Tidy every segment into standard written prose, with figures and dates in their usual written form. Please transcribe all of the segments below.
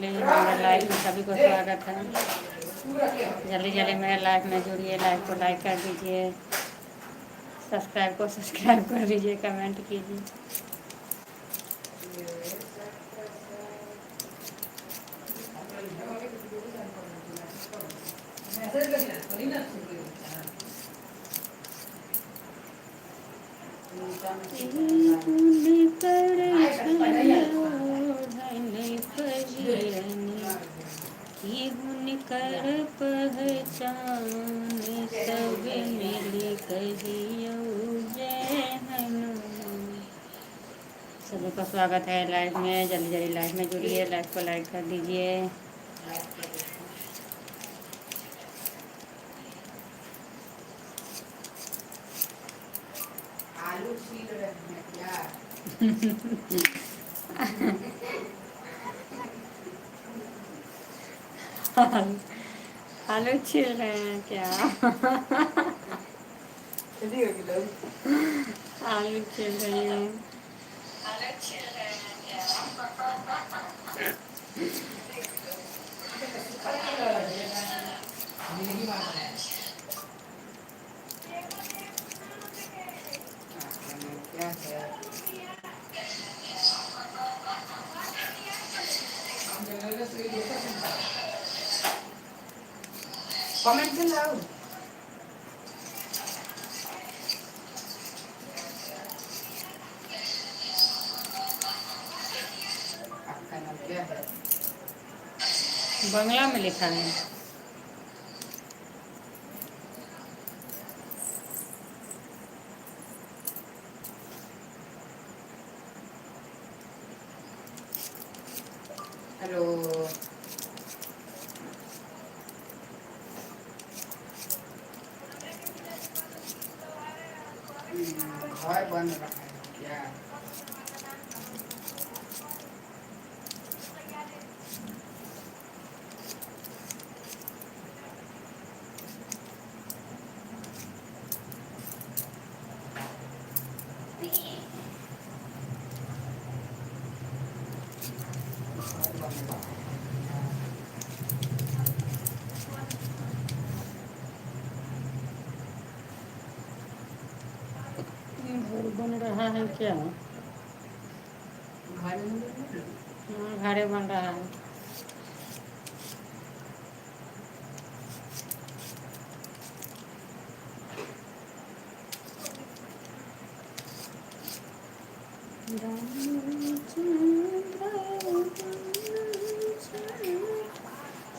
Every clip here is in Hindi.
चलिए हमारे लाइव में सभी को स्वागत है। जल्दी जल्दी मेरे लाइव में जुड़िए, लाइव को लाइक कर दीजिए, सब्सक्राइब को सब्सक्राइब कर दीजिए, कमेंट कीजिए। कर पहचान सब मिली कहियो जय हनुमान। सभी का स्वागत है लाइव में। जल्दी जल्दी लाइव में जुड़िए, लाइव को लाइक कर दीजिए। आलू छील रहे हैं क्या? आलू छील रहे हैं क्या? आलू छील रही हूँ। क्या है? कमेंट लाओ। आपका नाम क्या है? बंगला में लिखा है। हेलो, घर बन रहा है क्या? घर बन रहा है क्या? घर बन रहा है।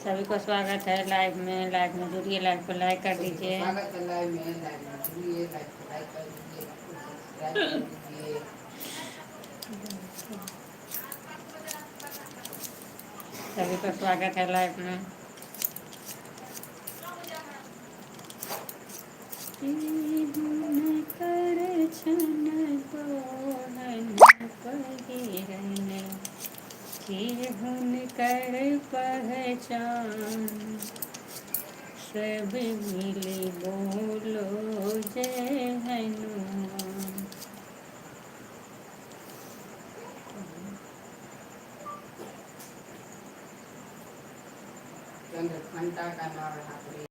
सभी को स्वागत है लाइव में। लाइव में जुड़िए, लाइव को लाइक कर दीजिए। सभी को स्वागत है लाइव में। कर पहचान सब मिली बोलो जय हनुमान। घंटा का नाम है।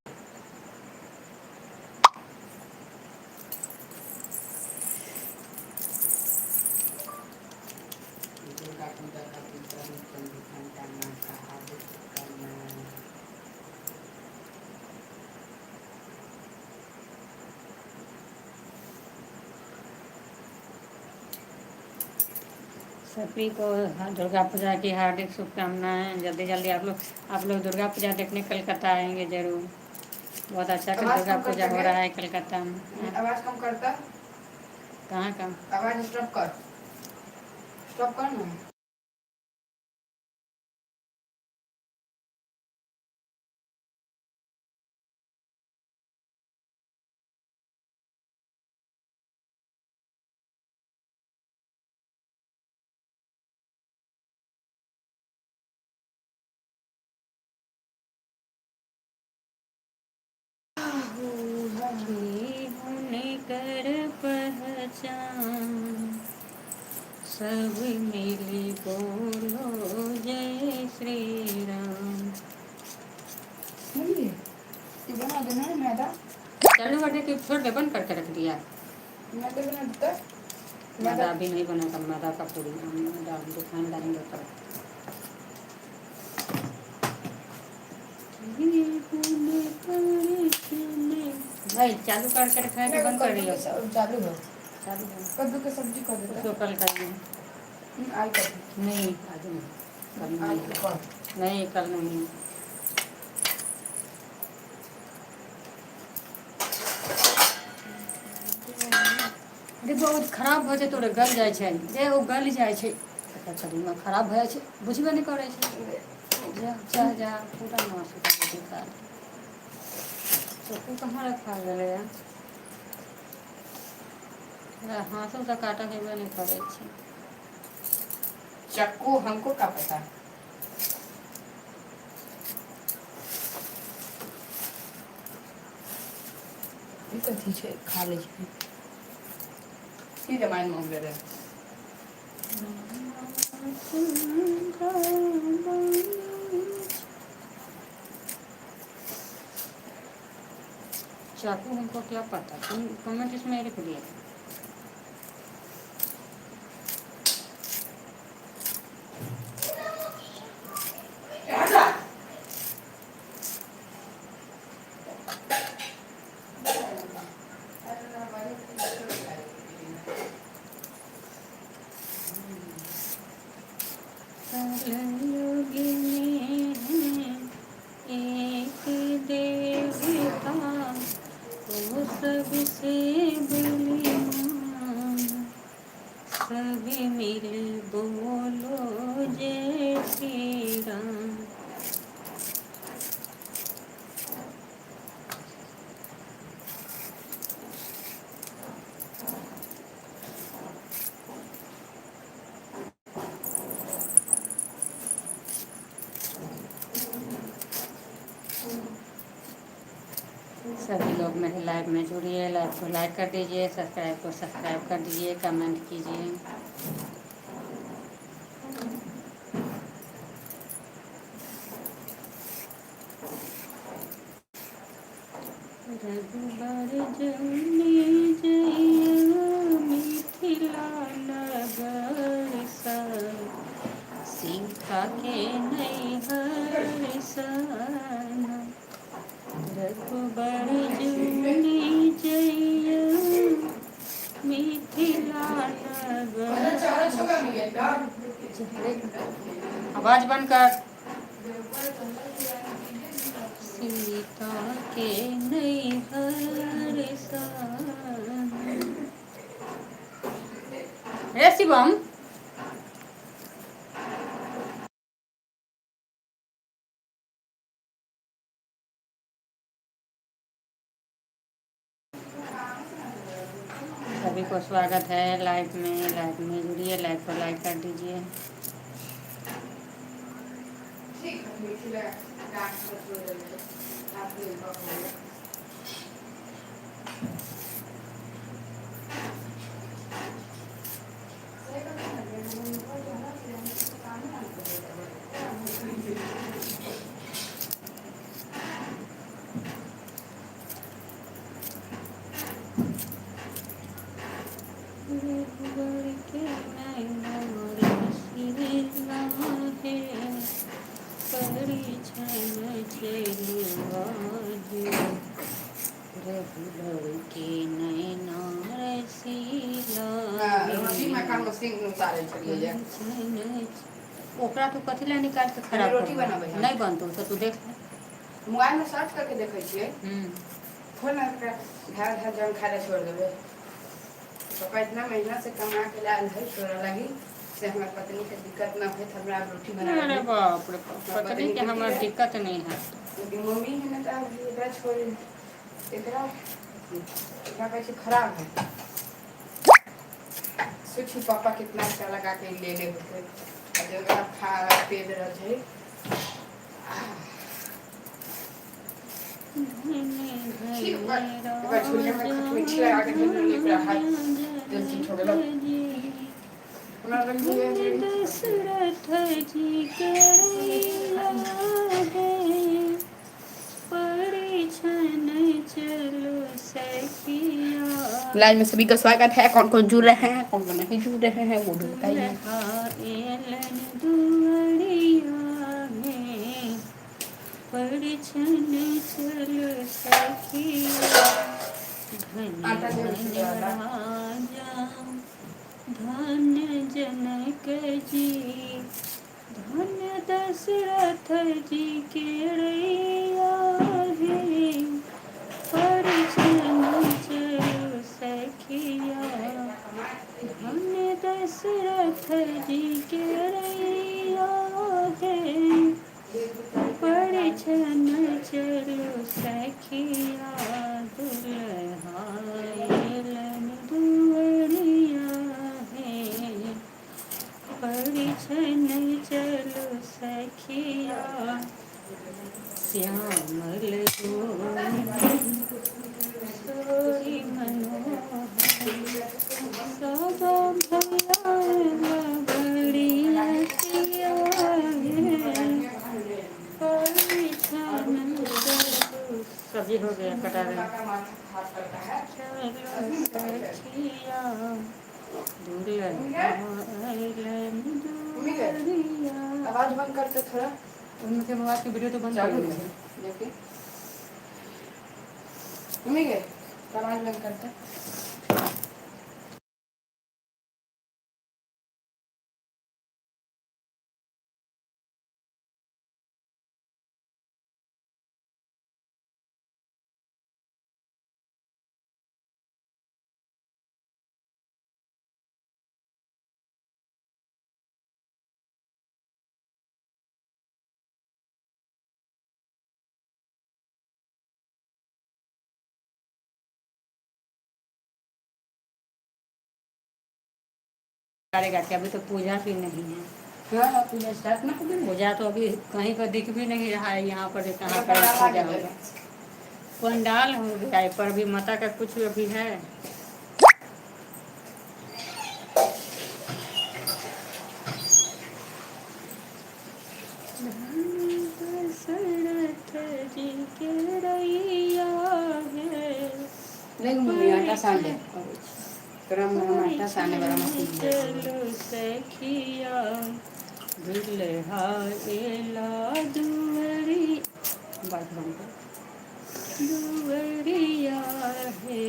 सभी को दुर्गा पूजा की हार्दिक शुभकामनाएं। जल्दी जल्दी आप लोग दुर्गा पूजा देखने कलकत्ता आएंगे जरूर। बहुत अच्छा दुर्गा पूजा हो रहा है कलकत्ता में। आवाज कम करता। कहाँ कम? आवाज स्टॉप कर, स्टॉप कर ना। कर पहचान सब मिली बोलो जय श्री राम। बना देना है मैदा। चालू करके कि छोड़ दे, बंद करके रख दिया। मैदा बना देता। मैदा अभी नहीं बना था, मैदा का पूरी मैदा दुकान लाएंगे तब। भाई चालू करके रखा है कि बंद कर रही हो? चालू है। चालू है। कद्दू की सब्जी कर देता। उसको कल करेंगे। आई कर नहीं आज नहीं, कल नहीं, नहीं कल नहीं। अरे बहुत खराब हो छै, तोरे गल जाइ छै, जे ओ गल जाइ छै, शरीरमे खराब भऽ जाइ छै, बुझबे नहीं करै छै। जा जा पूरा मांस उतार। चक्कू कहाँ रखा गेलै है? हाथों से काटा हेबे नहीं करे छै। चक्कू हमको क्या पता। कथी छै खा ले छै की रामायण में हो गेलै। चाकू हमको क्या पता, तुम कमेंट इसमें लिख दिया। एक देवता वो सबसे बलिमान, सभी मिल बोलो जय श्री राम। सभी लोग मेरे लाइव में जुड़िए, लाइव को लाइक कर दीजिए, सब्सक्राइब को सब्सक्राइब कर दीजिए, कमेंट कीजिए। रघुबर जौनी जइया मिथिला नगर सन, सीता के नैहर सन। रघुबर जौनी जइया मिथिला नगर। आवाज बंद कर। सीता के नैहर सन। रे शिवम, सभी को स्वागत है लाइव में जुड़िए, लाइव को लाइक कर दीजिए। रघुबर के नैनर सिरला है, करी छन चलुआज। रघुबर के नैनर सिरला ओकरा तू कथी ला निकाल के खराब रोटी बनाबै नहीं बनतो तो तू देख मोबाइल में सर्च करके देखे छियै। फोन में घर घर जन खाए छोड़ देवे। पापा इतना महीना से कमा के लाल है छोड़ा लगी से हमारे पत्नी के दिक्कत ना हो, हमरा रोटी बना। अरे बाप रे बाप, पत्नी के हमार दिक्कत नहीं है, लेकिन मम्मी है ना तो एकरा छोड़ एकरा कैसे खराब है। सोची पापा कितना अच्छा लगा के ले ले होते जो खा पेट रह है। धन्य दशरथ जी करैया है, परिछन चलो सखिया। लाइव में सभी का स्वागत है। कौन कौन जुड़ रहे हैं, कौन कौन नहीं जुड़ रहे हैं, वो भी बताइए। एलन दुआरिया में, परिछन चलो सखिया। धन्य धन्य राजा धन्य जनक जी, धन्य दशरथ जी केरैया है, परिछन चलो सखिया। धन्य दशरथ जी केरैया है, परिछन चलो सखिया। दुल्हा एलन दुआरिया है, परिछन चलो सखिया। श्यामल सोई मनोहर, सब भैया बढ़िया किया है, परिछन चलो। सब्जी हो गया, कटा गया। चलो सखिया, दुल्हा एलन दुआरिया। आवाज बंद करते थोड़ा। उनके मोबाइल की वीडियो तो बंद कर दी है। देखिए मम्मी के आवाज बंद करते। करेगा कि अभी तो पूजा भी नहीं है। हाँ पूजा स्टार्ट ना कर देंगे। पूजा तो अभी कहीं पर दिख भी नहीं रहा है, यहाँ पर कहाँ पर पूजा होगा। पंडाल हो गया है, पर अभी माता का कुछ अभी है। दशरथ जी केरैया है, नहीं मम्मी आटा सान दे। गरम गरम आटा सानने वाला मशीन है। चलो सखिया, दुल्हा एला दुआरी, बात बंद कर। दुआरिया है,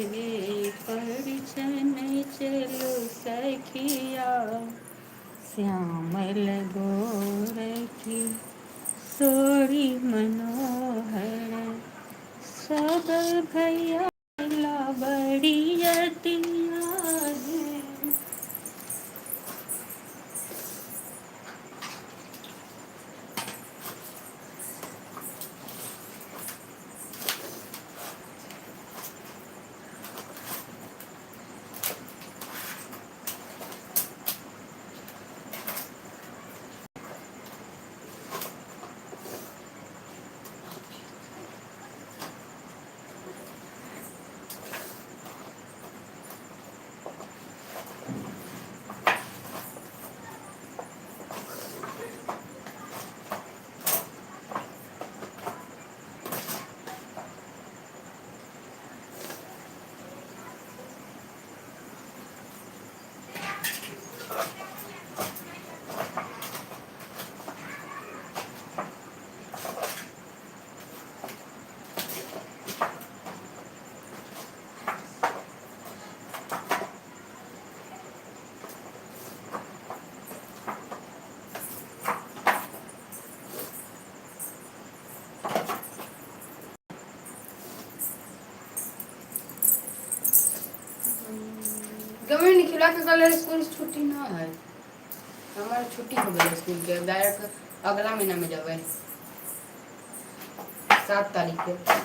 परिछन चलो सखिया। श्यामल गोरखी सोरी मनोहर, सब भैया बढ़ियतिया है। गमे निखिला के कल स्कूल छुट्टी ना है। हमारे छुट्टी हो गई स्कूल के, डायरेक्ट अगला महीना में जावे 7 तारीख के।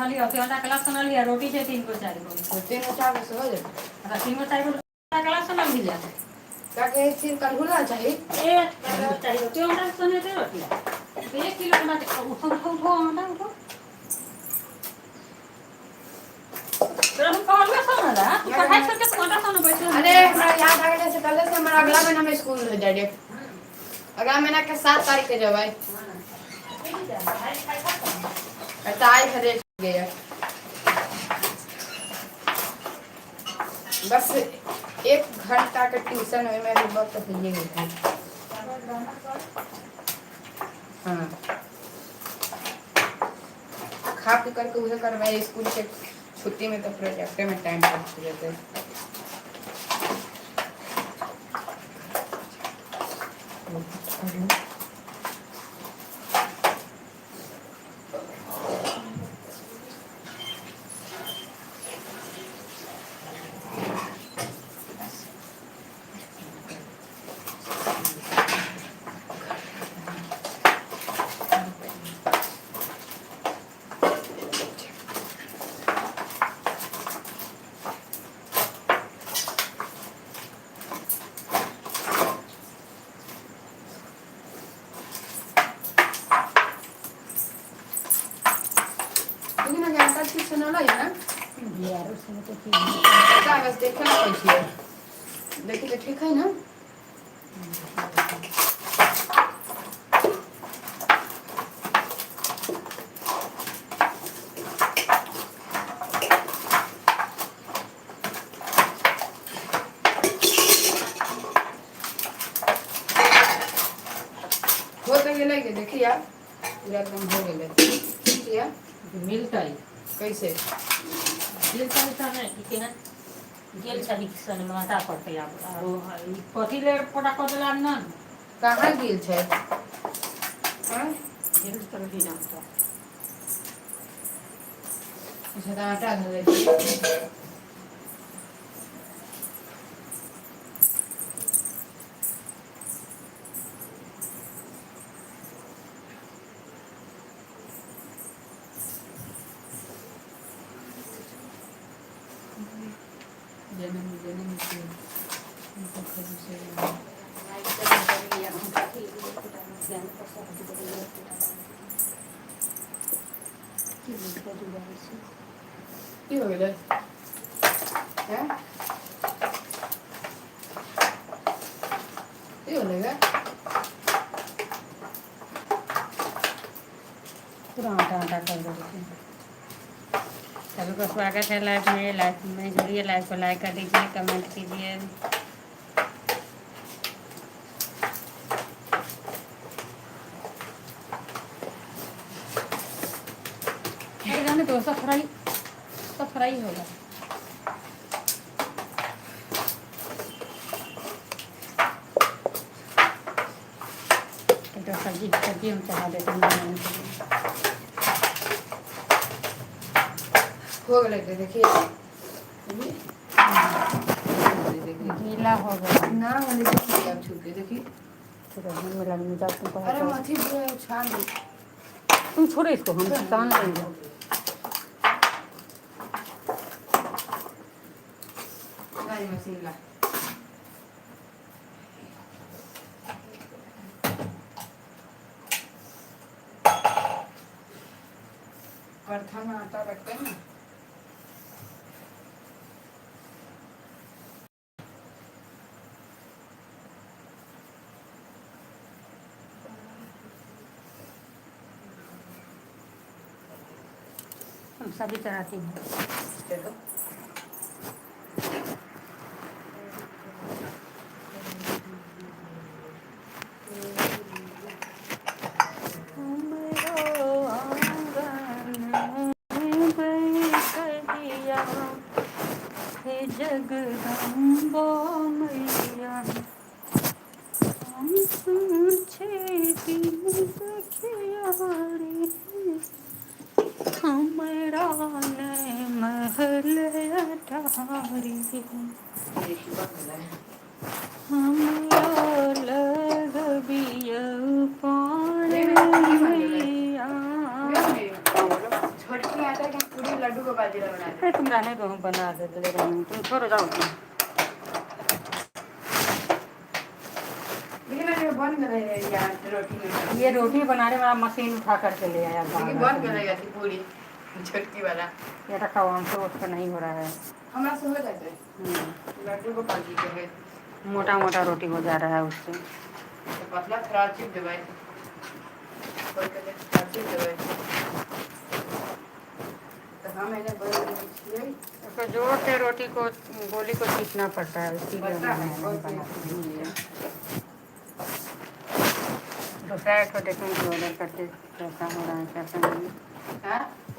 लिया अंडा क्लास सुना लिया रोटी से 3 को 4 को तो 3 और 4 से हो जाए 3 को 4 को क्लास सुना लिया क्या के 3 कल होना चाहिए चाहिए क्यों अंडा सुने थे रोटी 1 किलो अंडा उठो अंडा उठो तेरा हम कॉल में सुना रहा तू पढ़ाई करके अंडा सुना बैठ अरे हमरा याद आ गया से कल से हमरा अगला महीना में स्कूल हो जाए अगला महीना के 7 तारीख के जब आई ताई खरीद गया बस 1 घंटा के ट्यूशन में मेरी बहुत तो ये गई हाँ खा पी करके उसे करवाए स्कूल के छुट्टी में तो प्रोजेक्ट में टाइम पास रहते सुना है ना यार उसमें तो कागज देखना कैसी है देखिए तो ठीक है ना हो तो गए देखिए यार पूरा एकदम हो गए देखिए मिलता है कैसे मिलता है ठीक है ना जेल सारी सन माता पड़ते आप और कथी ले पटा कर देला न कहाँ गिल है हां जेल तर भी ना तो अच्छा आटा धरे जन्म के उनको खबर से की हो गए हैं की हो गया पूरा आटा आटा कर दो सभी को स्वागत है लाइव में जुड़िए लाइव को लाइक कर दीजिए कमेंट कीजिए जाने तो सब फ्राई होगा तो सब्जी हम चढ़ा देते हैं हो गए देखिए गीला हो गया ना वाले देखिए आप छू के देखिए मिला अरे मथी पूरा छान दे तुम छोड़ो इसको हम तान लेंगे गाड़ी मशीन ला परथा में आटा रखते हैं ना हम सभी चढ़ाते हैं चलो जगदम्बा मैया हमरा ने महल अटारी हमरा लगबिया पान मैया छोटी आटा का लड्डू गोपाल जी बना अरे तुम रहने दो, हम बना दे तुम छोड़ो जाओ तुम। बन गए यार रोटी में। ये रोटी बनाने वाला मशीन उठा करके ले आया बन गए थी पूरी छोटकी वाला। ये रखा हुआ हमसे उसका नहीं हो रहा है। हमारा से हो जाता है लड्डू गोपाल जी के है। मोटा मोटा रोटी हो जा रहा है उससे। तो पतला थोड़ा चिप दबाई चिप दबाई तो हम मैंने बन उसको जोर से रोटी को गोली को खींचना पड़ता है, इसीलिए दूसरा एक तो देखें कि ऑर्डर करके कैसा हो रहा है कैसा नहीं।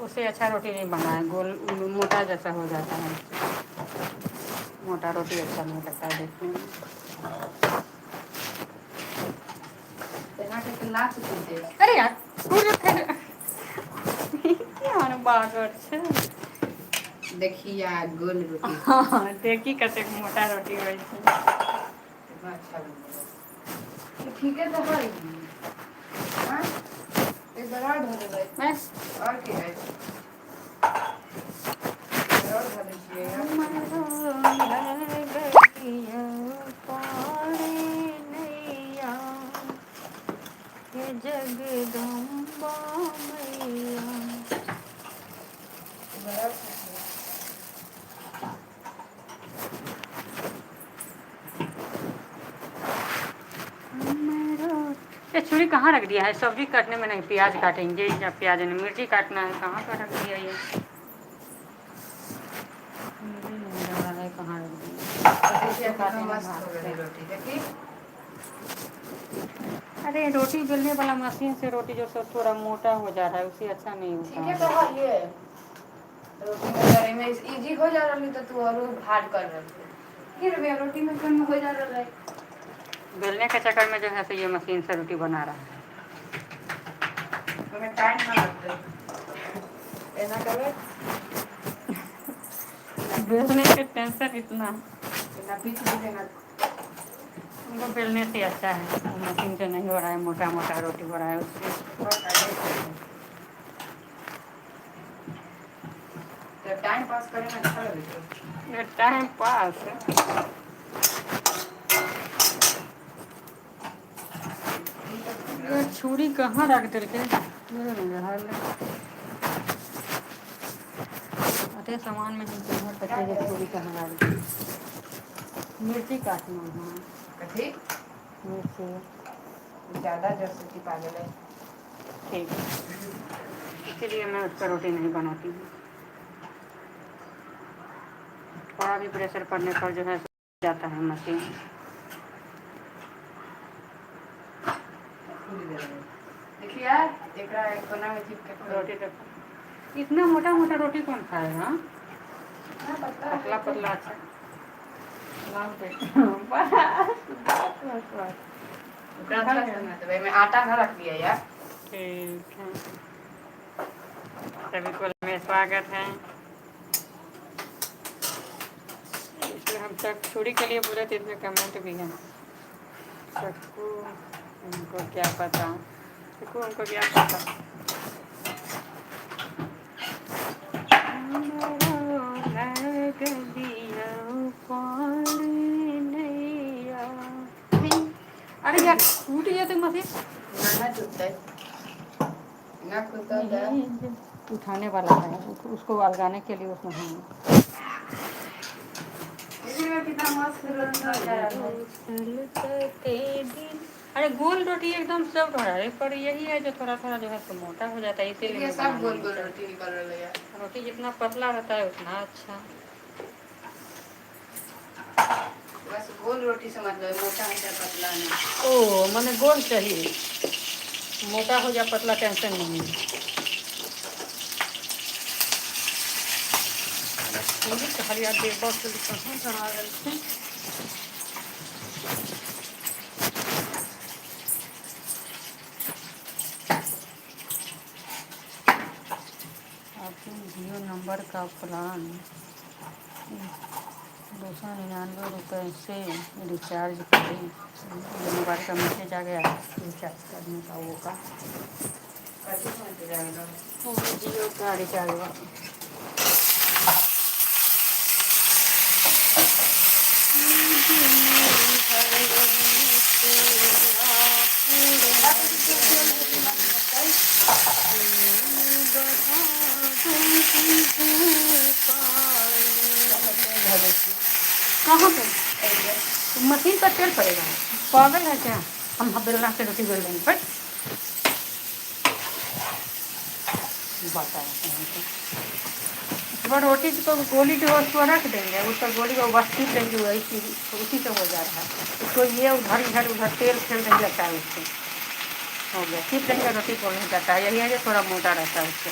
उससे अच्छा रोटी नहीं बना है, गोल मोटा जैसा हो जाता है। मोटा रोटी अच्छा नहीं लगता है देखने में। अरे यार देखिए यार गोल रोटी। हाँ देखी कैसे मोटा रोटी हो अच्छा ठीक है तो भाई एक बड़ा ढोल बस और क्या है और जगदम्बा मैया ये छुरी कहाँ रख दिया है? सब्जी काटने में नहीं, प्याज काटेंगे या प्याज नहीं मिर्ची काटना है, कहाँ का रख दिया ये? कहाँ रख दिया? अरे रोटी बेलने वाला मशीन से रोटी जो सब थोड़ा मोटा हो जा रहा है उसे अच्छा नहीं होता। ठीक है तो ये रोटी में में इजी हो जा रही तो तू और हार्ड कर रही फिर वे रोटी में कम हो जा रहा है। बेलने के चक्कर में जो है तो ये मशीन से रोटी बना रहा है। हमें टाइम ना लगता ऐसा करे बेलने के टेंशन इतना पीछ भी देना उनको बेलने से अच्छा है, मशीन से नहीं हो रहा है, मोटा मोटा रोटी हो रहा है उससे। तो टाइम पास करने में अच्छा लगेगा। टाइम पास छुरी कहाँ रख दिल के अते सामान में छुरी कहाँ रख दी। मिर्ची काटना है कथी मिर्ची ज़्यादा जैसे की पागल है। ठीक इसीलिए मैं उस पर रोटी नहीं बनाती हूँ। थोड़ा भी प्रेशर पड़ने पर जो है जाता है मशीन। देखिए यार एक कोना में रोटी इतना मोटा मोटा रोटी कौन खाएगा? पतला पतला अच्छा में आटा ना रख दिया यार। ठीक है सभी को में स्वागत है। इसमें हम छुरी के लिए बोले थे, इसमें कमेंट भी है चक्कू उनको क्या पता, चक्कू उनको क्या पता। अरे यार टूट गया तो मशीन उठाने वाला है, उसको अलगाने के लिए उसमें हम अरे गोल रोटी एकदम सॉफ्ट हो रहा है, पर यही है जो थोड़ा थोड़ा जो है तो मोटा हो जाता है, इसीलिए सब गोल गोल रोटी निकल रहा है। रोटी जितना पतला रहता है उतना अच्छा। बस गोल रोटी से मतलब मोटा हो जाए पतला नहीं। ओ मैंने गोल चाहिए, मोटा हो जाए पतला टेंशन नहीं है। खाली आप देख बॉक्स कहाँ बना रहे थे। आपके जियो नंबर का प्लान 299 से रिचार्ज करें। मोबाइल का मैसेज आ गया रिचार्ज करने का वो का जियो का रिचार्ज कहाँ पे? ऐसे। तो मशीन पर तेल पड़ेगा, पागल है क्या? हम बेलना से रोटी बेल देंगे पर बताया सुबह रोटी को गोली जो है उसको रख देंगे, उसका गोली को बस्ती देंगे, वही उसी से हो जा रहा है। उसको ये उधर उधर तेल फेल नहीं लगता है उससे, हो गया ठीक देंगे, रोटी को नहीं जाता है। यही है जो थोड़ा मोटा रहता है उससे।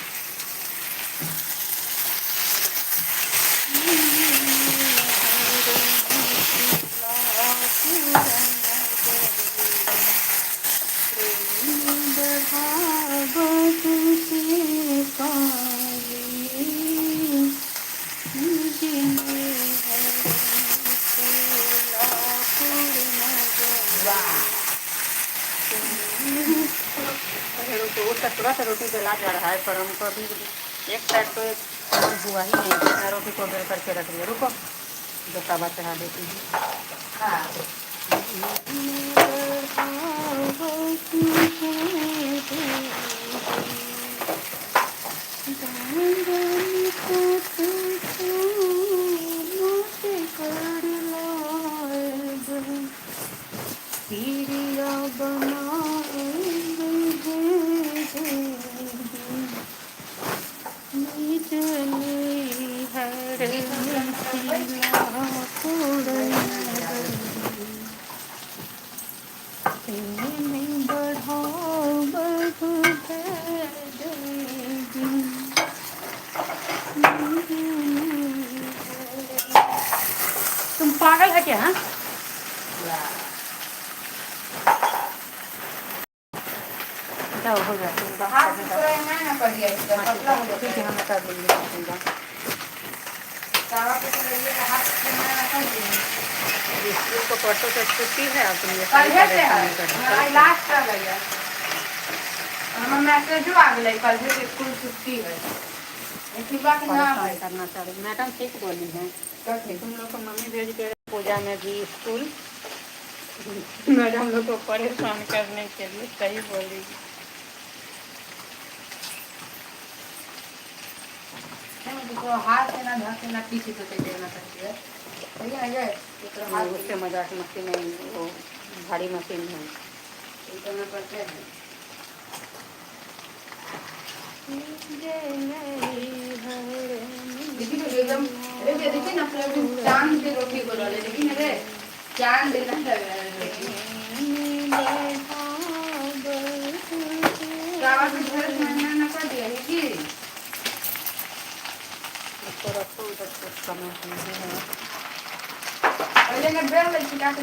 उसका थोड़ा सा रोटी बेला जा रहा है, पर हमको अभी एक साइड तो एक हुआ ही नहीं, मैं रोटी को बेल करके रख दिया। रुको दो तवा चढ़ा देती हूँ। हाँ तुम पागल है क्या? हाँ हो गया हाथ ना कर दिया इसका पतला हो ठीक है, जाता है। हम कर देंगे। तवा पे तो रहिए हाथ से ना कर दिए। इसको परसों से छुट्टी है, अब तुम ये कल है से है लास्ट कर गया। हम मैसेज आ गए कल से स्कूल छुट्टी है। ऐसी बात ना है करना चाहिए। मैडम ठीक बोली है, तुम लोग को मम्मी भेज के पूजा में भी स्कूल मैडम लोग को परेशान करने के लिए, सही बोली। तो हाथ से ना धक से ना पीछे तो देना सकती है। सही है ये तो हाथ उससे मजाक मशीन नहीं, वो भारी मशीन है, इतना करते हैं। देखिए तो एकदम अरे देखिए ना पूरा चांद की रोटी को डाले देखिए रे चांद देना लग रहा है रोटी। चावल में घर में ना कर दिया है कि उसको रखो उधर कुछ समय है। पहले ना बेल ले चिका के